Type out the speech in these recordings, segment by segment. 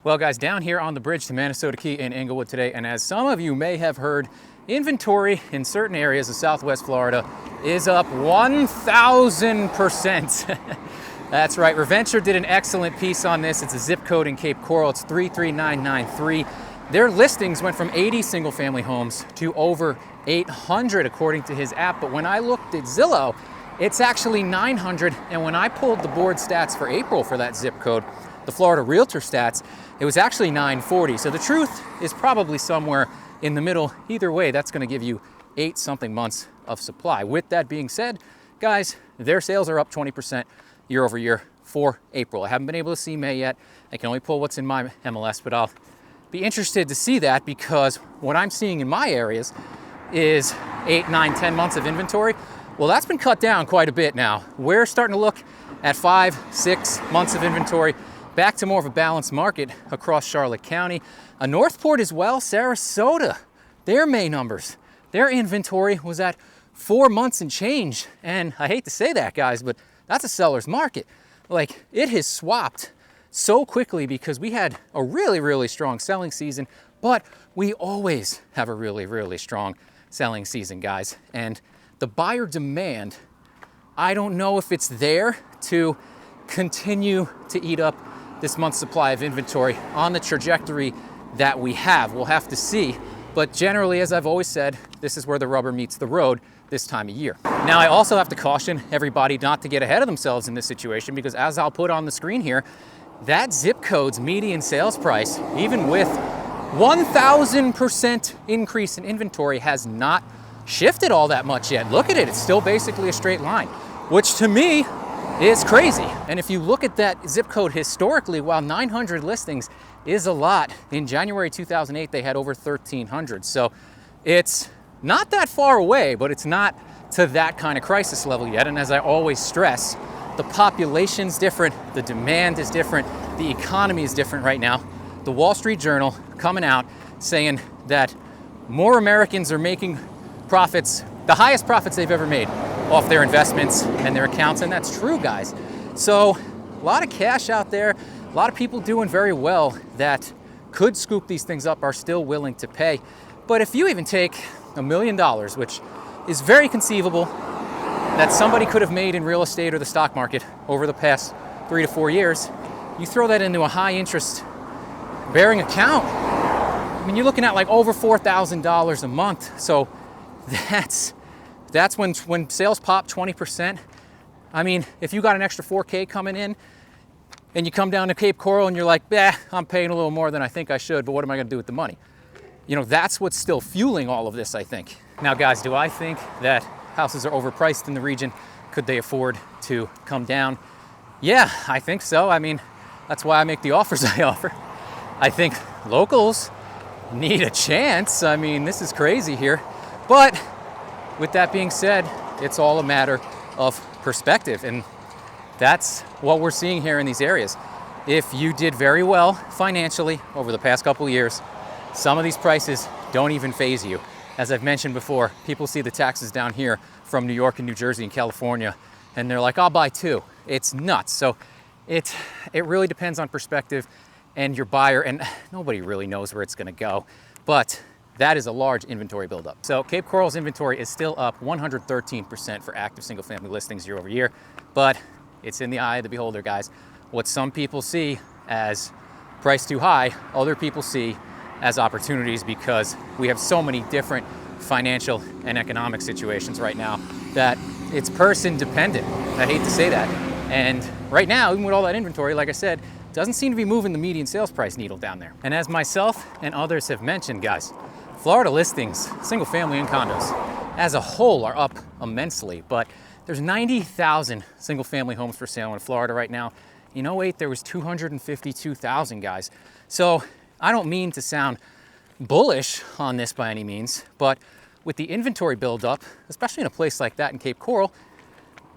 Well guys, down here on the bridge to Manasota Key in Inglewood today, and as some of you may have heard, inventory in certain areas of Southwest Florida is up 1,000%. That's right, Reventure did an excellent piece on this. It's a zip code in Cape Coral, it's 33993. Their listings went from 80 single family homes to over 800 according to his app, but when I looked at Zillow, it's actually 900, and when I pulled the board stats for April for that zip code, the Florida Realtor stats, it was actually 940. So the truth is probably somewhere in the middle. Either way, that's going to give you 8-something months of supply. With that being said, guys, their sales are up 20% year over year for April. I haven't been able to see May yet. I can only pull what's in my MLS, but I'll be interested to see that because what I'm seeing in my areas is 8, 9, 10 months of inventory. Well, that's been cut down quite a bit now. We're starting to look at 5, 6 months of inventory. Back to more of a balanced market across Charlotte County. Northport as well, Sarasota, their May numbers, their inventory was at 4 months and change. And I hate to say that, guys, but that's a seller's market. Like, it has swapped so quickly because we had a really, really strong selling season, but we always have a really, really strong selling season, guys. And the buyer demand, I don't know if it's there to continue to eat up this month's supply of inventory on the trajectory that we have. We'll have to see, but generally, as I've always said, this is where the rubber meets the road this time of year. Now, I also have to caution everybody not to get ahead of themselves in this situation because as I'll put on the screen here, that zip code's median sales price, even with 1,000% increase in inventory, has not shifted all that much yet. Look at it, it's still basically a straight line, which to me is crazy. And if you look at that zip code historically, while 900 listings is a lot, in January 2008 they had over 1,300. So it's not that far away, but it's not to that kind of crisis level yet. And as I always stress, the population's different, the demand is different, the economy is different right now. The Wall Street Journal coming out saying that more Americans are making profits, the highest profits they've ever made off their investments and their accounts, and that's true, guys. So a lot of cash out there, a lot of people doing very well that could scoop these things up are still willing to pay. But if you even take $1 million, which is very conceivable that somebody could have made in real estate or the stock market over the past 3 to 4 years, you throw that into a high interest bearing account, I mean, you're looking at like over $4,000 a month. So that's when sales pop 20%. I mean, if you got an extra 4K coming in and you come down to Cape Coral and you're like, I'm paying a little more than I think I should, but what am I gonna do with the money? You know, that's what's still fueling all of this, I think. Now, guys, do I think that houses are overpriced in the region? Could they afford to come down? Yeah, I think so. I mean, that's why I make the offers I offer. I think locals need a chance. I mean, this is crazy here. But with that being said, it's all a matter of perspective, and that's what we're seeing here in these areas. If you did very well financially over the past couple of years, some of these prices don't even faze you. As I've mentioned before, people see the taxes down here from New York and New Jersey and California, and they're like, I'll buy 2. It's nuts. So it really depends on perspective and your buyer, and nobody really knows where it's gonna go. But that is a large inventory buildup. So Cape Coral's inventory is still up 113% for active single family listings year over year, but it's in the eye of the beholder, guys. What some people see as price too high, other people see as opportunities because we have so many different financial and economic situations right now that it's person dependent. I hate to say that. And right now, even with all that inventory, like I said, doesn't seem to be moving the median sales price needle down there. And as myself and others have mentioned, guys, Florida listings, single family and condos, as a whole are up immensely, but there's 90,000 single family homes for sale in Florida right now. In 2008, there was 252,000, guys. So I don't mean to sound bullish on this by any means, but with the inventory buildup, especially in a place like that in Cape Coral,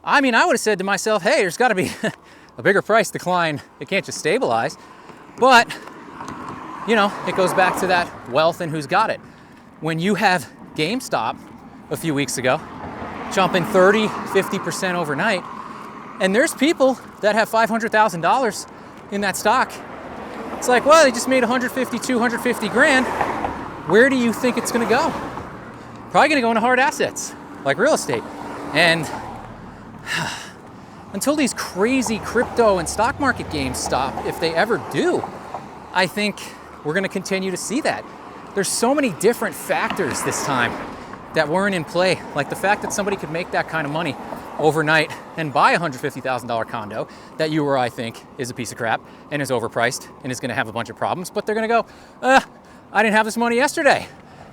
I mean, I would have said to myself, hey, there's gotta be a bigger price decline. It can't just stabilize. But, you know, it goes back to that wealth and who's got it. When you have GameStop a few weeks ago, jumping 30, 50% overnight, and there's people that have $500,000 in that stock, It's like, well, they just made 150, 250 grand. Where do you think it's gonna go? Probably gonna go into hard assets, like real estate. And until these crazy crypto and stock market games stop, if they ever do, I think we're gonna continue to see that. There's so many different factors this time that weren't in play. Like the fact that somebody could make that kind of money overnight and buy a $150,000 condo that you or I think is a piece of crap and is overpriced and is gonna have a bunch of problems, but they're gonna go, I didn't have this money yesterday.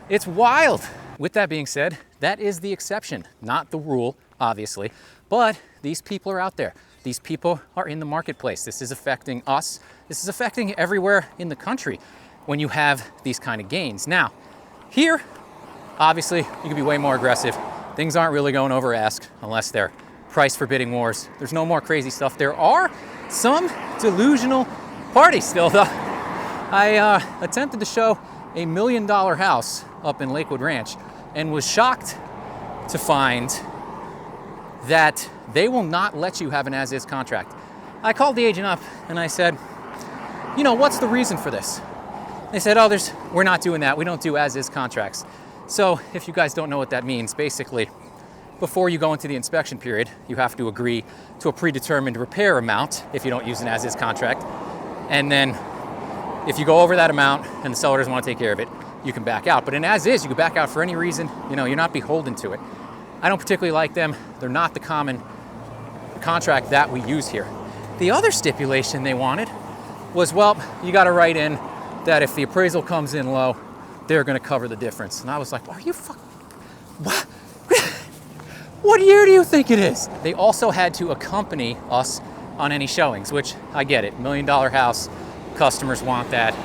It's wild. With that being said, that is the exception, not the rule, obviously, but these people are out there. These people are in the marketplace. This is affecting us. This is affecting everywhere in the country when you have these kind of gains. Now, here, obviously, you can be way more aggressive. Things aren't really going over ask unless they're price for bidding wars. There's no more crazy stuff. There are some delusional parties still, though. I attempted to show a $1 million house up in Lakewood Ranch and was shocked to find that they will not let you have an as-is contract. I called the agent up and I said, you know, what's the reason for this? They said, oh, we're not doing that. We don't do as-is contracts. So if you guys don't know what that means, basically, before you go into the inspection period, you have to agree to a predetermined repair amount if you don't use an as-is contract. And then if you go over that amount and the seller doesn't want to take care of it, you can back out. But in as-is, you can back out for any reason. You know, you're not beholden to it. I don't particularly like them. They're not the common contract that we use here. The other stipulation they wanted was, well, you got to write in that if the appraisal comes in low, they're going to cover the difference. And I was like, are you what? What year do you think it is? They also had to accompany us on any showings, which I get it. $1 million house, customers want that.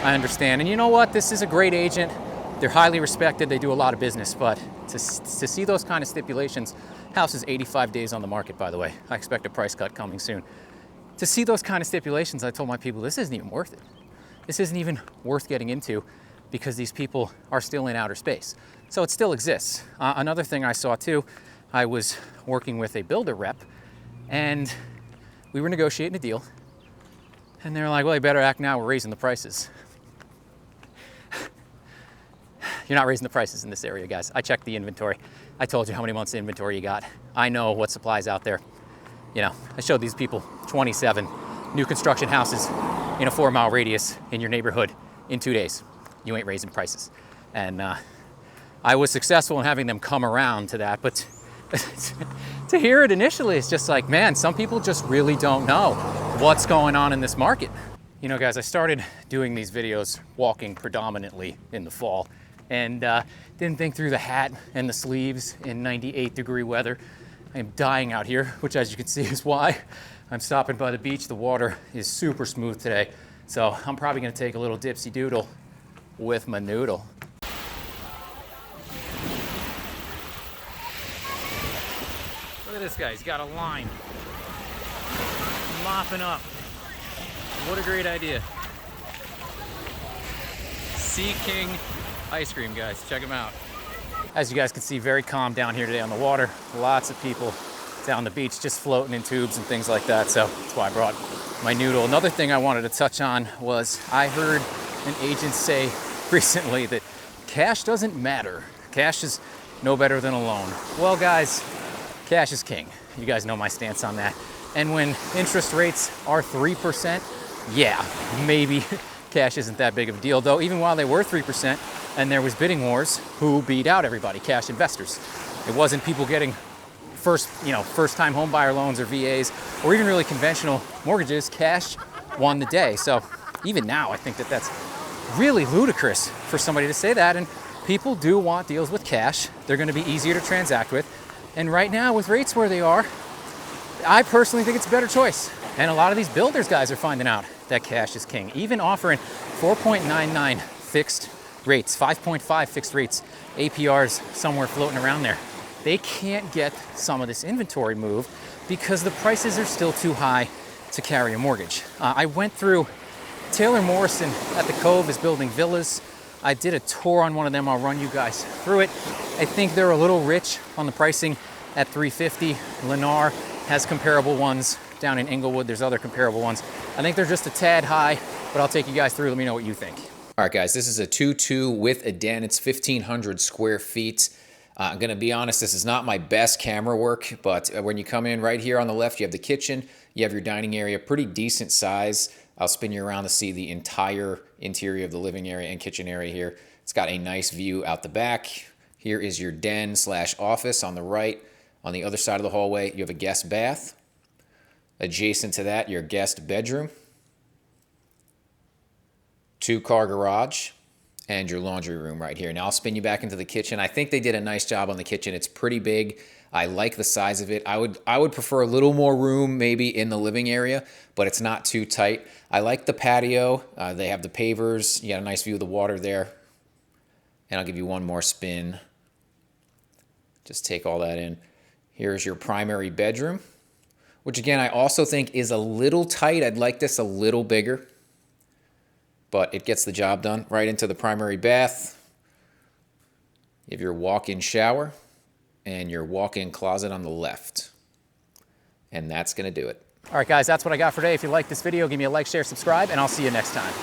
I understand. And you know what? This is a great agent. They're highly respected. They do a lot of business. But to see those kind of stipulations, house is 85 days on the market, by the way. I expect a price cut coming soon. To see those kind of stipulations, I told my people, this isn't even worth it. This isn't even worth getting into because these people are still in outer space. So it still exists. Another thing I saw too, I was working with a builder rep and we were negotiating a deal and they're like, well, you better act now, we're raising the prices. You're not raising the prices in this area, guys. I checked the inventory. I told you how many months of inventory you got. I know what supply's out there. You know, I showed these people 27 new construction houses in a 4-mile radius in your neighborhood in 2 days. You ain't raising prices. And I was successful in having them come around to that, but to hear it initially, it's just like, man, some people just really don't know what's going on in this market. You know, guys, I started doing these videos walking predominantly in the fall and didn't think through the hat and the sleeves in 98-degree weather. I am dying out here, which as you can see is why I'm stopping by the beach. The water is super smooth today. So I'm probably gonna take a little dipsy doodle with my noodle. Look at this guy, he's got a line. Mopping up. What a great idea. Sea King ice cream, guys, check them out. As you guys can see, very calm down here today on the water. Lots of people down the beach just floating in tubes and things like that. So that's why I brought my noodle. Another thing I wanted to touch on was I heard an agent say recently that cash doesn't matter. Cash is no better than a loan. Well, guys, cash is king. You guys know my stance on that. And when interest rates are 3%, yeah, maybe cash isn't that big of a deal. Though even while they were 3% and there was bidding wars, who beat out everybody? Cash investors. It wasn't people getting first-time home buyer loans or VAs or even really conventional mortgages. Cash won the day. So even now, I think that that's really ludicrous for somebody to say that. And people do want deals with cash. They're going to be easier to transact with. And right now, with rates where they are, I personally think it's a better choice. And a lot of these builders guys are finding out that cash is king, even offering 4.99 fixed rates, 5.5 fixed rates, APRs somewhere floating around there. They can't get some of this inventory moved because the prices are still too high to carry a mortgage. I went through, Taylor Morrison at the Cove is building villas. I did a tour on one of them. I'll run you guys through it. I think they're a little rich on the pricing at $350. Lennar has comparable ones down in Inglewood. There's other comparable ones. I think they're just a tad high, but I'll take you guys through. Let me know what you think. All right, guys, this is a 2-2 with a den. It's 1,500 square feet. I'm gonna be honest, this is not my best camera work, but when you come in right here on the left, you have the kitchen, you have your dining area, pretty decent size. I'll spin you around to see the entire interior of the living area and kitchen area here. It's got a nice view out the back. Here is your den / office on the right. On the other side of the hallway, you have a guest bath. Adjacent to that, your guest bedroom. 2-car garage. And your laundry room right here. Now I'll spin you back into the kitchen. I think they did a nice job on the kitchen. It's pretty big. I like the size of it. I would prefer a little more room maybe in the living area, but it's not too tight. I like the patio. They have the pavers. You got a nice view of the water there. And I'll give you one more spin. Just take all that in. Here's your primary bedroom, which again, I also think is a little tight. I'd like this a little bigger, but it gets the job done. Right into the primary bath. You have your walk-in shower and your walk-in closet on the left. And that's gonna do it. All right, guys, that's what I got for today. If you like this video, give me a like, share, subscribe, and I'll see you next time.